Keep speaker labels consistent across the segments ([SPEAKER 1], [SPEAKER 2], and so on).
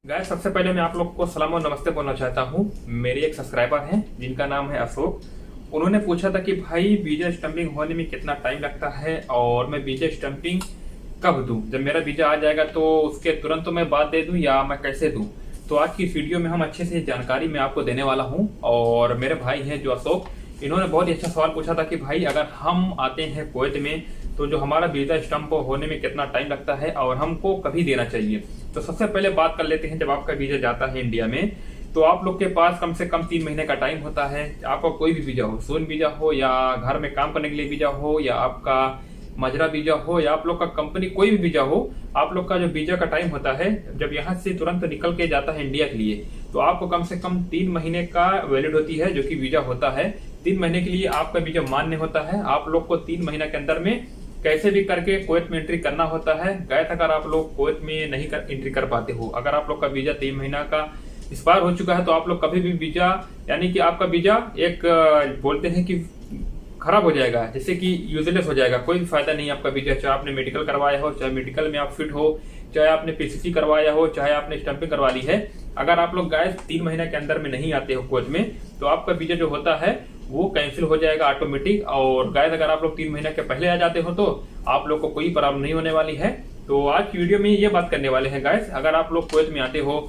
[SPEAKER 1] Guys सबसे पहले मैं आप लोग को सलाम और नमस्ते बोलना चाहता हूँ। मेरे एक सब्सक्राइबर हैं जिनका नाम है अशोक। उन्होंने पूछा था कि भाई वीजा स्टंपिंग होने में कितना टाइम लगता है और मैं वीजा स्टंपिंग कब दूं, जब मेरा वीजा आ जाएगा तो उसके तुरंत तो मैं बात दे दूं या मैं कैसे दूं। तो आज की इस वीडियो में हम अच्छे से जानकारी मैं आपको देने वाला हूं। और मेरे भाई हैं जो अशोक, इन्होंने बहुत ही अच्छा सवाल पूछा था कि भाई अगर हम आते हैं कुवैत में तो जो हमारा वीजा स्टंप होने में कितना टाइम लगता है और हमको कभी देना चाहिए। तो सबसे पहले बात कर लेते हैं, जब आपका वीजा जाता है इंडिया में तो आप लोग के पास कम से कम 3 महीने का टाइम होता है। आपका कोई भी वीजा हो, स्टूडेंट वीजा हो या घर में काम करने के लिए वीजा हो या आपका मजरा वीजा हो या आप लोग का कंपनी कोई भी वीजा हो, आप लोग का जो वीजा का टाइम होता है जब यहाँ से तुरंत निकल के जाता है इंडिया के लिए तो आपको कम से कम 3 महीने का वैलिड होती है जो कि वीजा होता है। 3 महीने के लिए आपका वीजा मान्य होता है। आप लोग को 3 महीने के अंदर में कैसे भी करके कुवैत में एंट्री करना होता है। गैस अगर आप लोग कुवैत में नहीं एंट्री कर पाते हो, अगर आप लोग का वीजा 3 महीना का एक्सपायर हो चुका है तो आप लोग कभी भी वीजा यानी कि आपका वीजा एक बोलते हैं कि खराब हो जाएगा, जैसे कि यूजलेस हो जाएगा, कोई भी फायदा नहीं आपका वीजा। चाहे आपने मेडिकल करवाया हो, चाहे मेडिकल में आप फिट हो, चाहे आपने पीसीसी करवाया हो, चाहे आपने स्टंपिंग करवा ली है, अगर आप लोग गैस 3 महीने के अंदर में नहीं आते हो कुवैत में तो आपका वीजा जो होता है वो कैंसिल हो जाएगा ऑटोमेटिक। और गैस अगर आप लोग 3 महीने के पहले आ जाते हो तो आप लोग को कोई प्रॉब्लम नहीं होने वाली है। तो आज की वीडियो में ये बात करने वाले हैं गैस, अगर आप लोग कुवैत में आते हो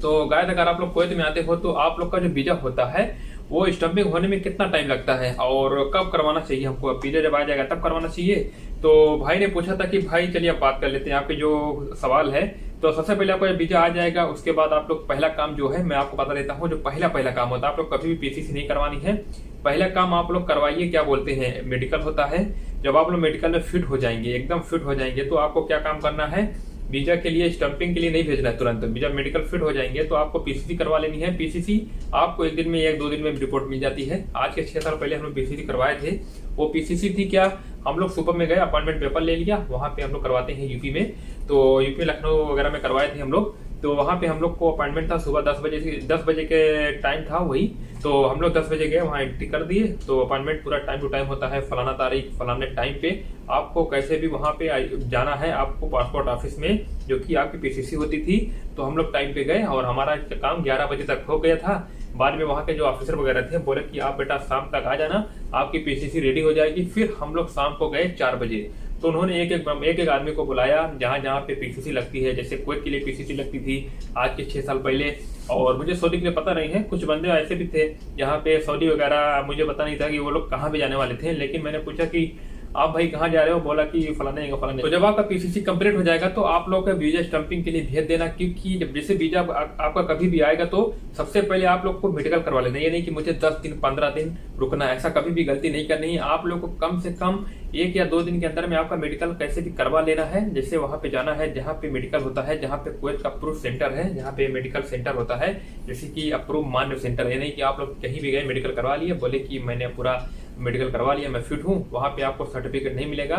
[SPEAKER 1] तो गैस अगर आप लोग कुवैत में आते हो तो आप लोग का जो वीजा होता है वो स्टंपिंग होने में कितना टाइम लगता है और कब करवाना चाहिए हमको। वीजा जब आ जाएगा तब करवाना चाहिए। तो भाई ने पूछा था कि भाई चलिए अब बात कर लेते हैं आपके जो सवाल है। तो सबसे पहले आपका वीजा आ जाएगा, उसके बाद आप लोग पहला काम जो है मैं आपको बता देता हूँ। जो पहला काम होता है, आप लोग कभी भी पीसीसी नहीं करवानी है। पहला काम आप लोग करवाइए, क्या बोलते हैं, मेडिकल होता है। जब आप लोग मेडिकल में फिट हो जाएंगे, एकदम फिट हो जाएंगे, तो आपको क्या काम करना है, वीजा के लिए स्टंपिंग के लिए नहीं भेजना है तुरंत। जब मेडिकल फिट हो जाएंगे तो आपको पीसीसी करवा लेनी है। पीसीसी आपको 1 दिन में 1-2 दिन में रिपोर्ट मिल जाती है। आज के 6 साल पहले हम लोग पीसीसी करवाए थे। वो पीसीसी थी क्या, हम लोग सुबह में गए, अपॉइंटमेंट पेपर ले लिया, वहां पे हम लोग करवाते हैं यूपी में। तो यूपी लखनऊ वगैरह में करवाए थे हम लोग। तो वहां पे हम लोग को अपॉइंटमेंट था सुबह 10 बजे से, 10 बजे के टाइम था वही। तो हम लोग 10 बजे गए, वहां एंट्री कर दिए। तो अपॉइंटमेंट पूरा टाइम टू टाइम होता है, फलाना तारीख फलाने टाइम पे आपको कैसे भी वहां पे जाना है। आपको पासपोर्ट ऑफिस में जो कि आपकी पीसीसी होती थी, तो हम लोग टाइम पे गए और हमारा काम 11 बजे तक हो गया था। बाद में वहां के जो ऑफिसर वगैरह थे बोले कि आप बेटा शाम तक आ जाना, आपकी पीसीसी रेडी हो जाएगी। फिर हम लोग शाम को गए 4 बजे। तो उन्होंने एक एक आदमी को बुलाया जहां जहां पे पीसीसी लगती है। जैसे कुवैत के लिए पीसीसी लगती थी आज के 6 साल पहले, और मुझे सऊदी के लिए पता नहीं है, कुछ बंदे ऐसे भी थे जहाँ पे सऊदी वगैरह मुझे पता नहीं था कि वो लोग कहाँ पे जाने वाले थे। लेकिन मैंने पूछा कि आप भाई कहाँ जा रहे हो, बोला कि फलाने फलाने। तो जब आपका पीसीसी कंप्लीट हो जाएगा तो आप लोग का वीजा स्टंपिंग के लिए भेज देना, क्योंकि जब जैसे वीजा आपका कभी भी आएगा तो सबसे पहले आप लोग को मेडिकल करवा लेना। ये नहीं कि मुझे 10 दिन 15 दिन रुकना, ऐसा कभी भी गलती नहीं करनी है। आप लोग को कम से कम 1 या 2 दिन के अंदर में आपका मेडिकल कैसे भी करवा लेना है। जैसे वहां पे जाना है जहाँ पे मेडिकल होता है, जहाँ पे कुवैत का अप्रूव सेंटर है, जहाँ पे मेडिकल सेंटर होता है, जैसे कि अप्रूव मान्य सेंटर। ये नहीं कि आप लोग कहीं भी गए मेडिकल करवा लिए, बोले कि मैंने पूरा मेडिकल करवा लिया, मैं फिट हूँ, वहां पे आपको सर्टिफिकेट नहीं मिलेगा।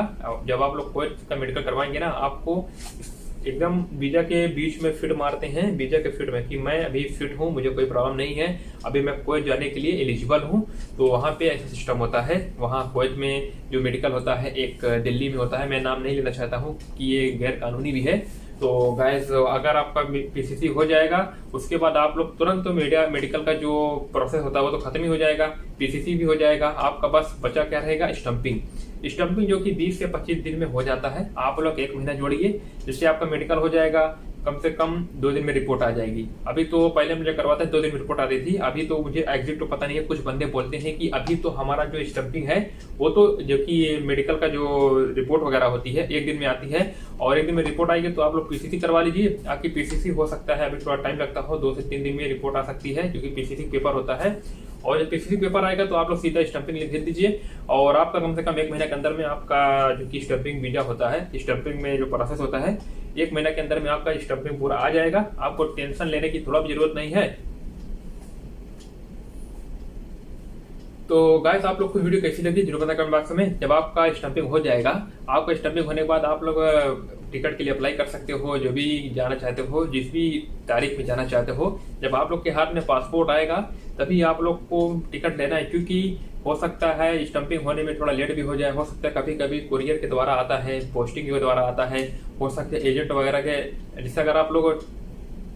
[SPEAKER 1] जब आप लोग कुवैत का मेडिकल करवाएंगे ना, आपको एकदम वीजा के बीच में फिट मारते हैं, वीजा के फिट में कि मैं अभी फिट हूँ, मुझे कोई प्रॉब्लम नहीं है, अभी मैं कुवैत जाने के लिए एलिजिबल हूँ। तो वहाँ पे ऐसा सिस्टम होता है। वहाँ कुवैत में जो मेडिकल होता है, एक दिल्ली में होता है, मैं नाम नहीं लेना चाहता हूँ कि ये गैर कानूनी भी है। तो गाइस अगर आपका पीसीसी हो जाएगा उसके बाद आप लोग तुरंत तो मेडिकल का जो प्रोसेस होता है वो तो खत्म ही हो जाएगा, पीसीसी भी हो जाएगा। आपका बस बचा क्या रहेगा, स्टंपिंग जो कि 20 से 25 दिन में हो जाता है। आप लोग 1 महीना जोड़िए, जिससे आपका मेडिकल हो जाएगा। कम से कम 2 दिन में रिपोर्ट आ जाएगी। अभी तो पहले मुझे करवाता है 2 दिन में रिपोर्ट आती थी, अभी तो मुझे एग्जैक्ट तो पता नहीं है। कुछ बंदे बोलते हैं कि अभी तो हमारा जो स्टंपिंग है वो तो जो कि मेडिकल का जो रिपोर्ट वगैरह होती है 1 दिन में आती है, और 1 दिन में रिपोर्ट आएगी तो आप लोग पीसीसी करवा लीजिए। आपकी पीसीसी हो सकता है अभी थोड़ा टाइम लगता हो, 2 से 3 दिन में रिपोर्ट आ सकती है, क्योंकि पीसीसी पेपर होता है। और जब पीसीसी पेपर आएगा तो आप लोग सीधा स्टंपिंग भेज दीजिए, और आपका कम से कम 1 महीने के अंदर में आपका जो कि स्टंपिंग वीजा होता है, स्टंपिंग में जो प्रोसेस होता है 1 महीने के अंदर में आपका स्टंपिंग पूरा आ जाएगा। आपको टेंशन लेने की थोड़ा भी जरूरत नहीं है। तो गाइस आप लोग को वीडियो कैसी लगी जरूर बताना कमेंट बॉक्स में। जब आपका स्टंपिंग हो जाएगा, आपका स्टंपिंग होने के बाद आप लोग टिकट के लिए अप्लाई कर सकते हो, जो भी जाना चाहते हो, जिस भी तारीख में जाना चाहते हो। जब आप लोग के हाथ में पासपोर्ट आएगा तभी आप लोग को टिकट लेना है, क्योंकि हो सकता है स्टंपिंग होने में थोड़ा लेट भी हो जाए। हो सकता है कभी कभी कुरियर के द्वारा आता है, पोस्टिंग के द्वारा आता है, हो सकता है एजेंट वगैरह के। जैसे अगर आप लोग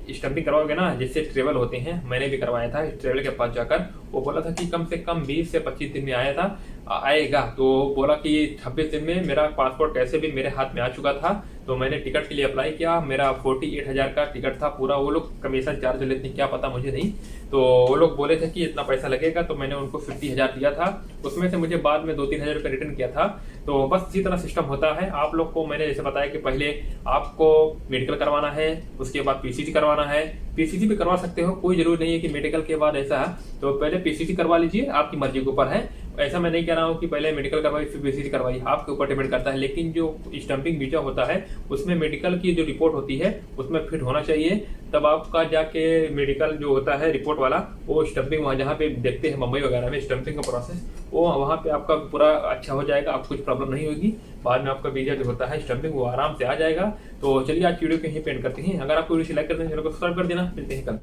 [SPEAKER 1] स्टंपिंग करवाओगे ना, जिससे ट्रेवल होते हैं, मैंने भी करवाया था ट्रेवल के पास जाकर। वो बोला था कि कम से कम 20 से 25 दिन में आएगा। तो बोला कि 26 दिन में मेरा पासपोर्ट कैसे भी मेरे हाथ में आ चुका था। तो मैंने टिकट के लिए अप्लाई किया। मेरा 48,000 का टिकट था पूरा। वो लोग कमीशन चार्ज लेते हैं क्या पता, मुझे नहीं। तो वो लोग बोले थे कि इतना पैसा लगेगा, तो मैंने उनको 50,000 दिया था। उसमें से मुझे बाद में 2-3 हजार रुपये रिटर्न किया था। तो बस इसी तरह सिस्टम होता है। आप लोग को मैंने जैसे बताया कि पहले आपको मेडिकल करवाना है, उसके बाद पीसीसी करवाना है। पीसीसी भी करवा सकते हो, कोई जरूरी नहीं है कि मेडिकल के बाद ऐसा है। तो पहले पीसीसी करवा लीजिए, आपकी मर्जी के ऊपर है। ऐसा मैं नहीं कह रहा हूँ कि पहले मेडिकल करवाइए फिर पीसीसी करवाइए, आपके ऊपर डिपेंड करता है। लेकिन जो स्टंपिंग वीजा होता है उसमें मेडिकल की जो रिपोर्ट होती है उसमें फिट होना चाहिए, तब आपका जाके मेडिकल जो होता है रिपोर्ट वाला, वो स्टंपिंग वहाँ जहाँ पे देखते हैं मुंबई वगैरह में स्टंपिंग का प्रोसेस, वो वहाँ पे आपका पूरा अच्छा हो जाएगा। आपको कुछ प्रॉब्लम नहीं होगी। बाद में आपका वीजा जो होता है स्टंपिंग वो आराम से आ जाएगा। तो चलिए आज वीडियो को यहीं पे एंड करते हैं। अगर आपको वीडियो लाइक करते हैं चैनल को सब्सक्राइब कर देना। मिलते हैं कल।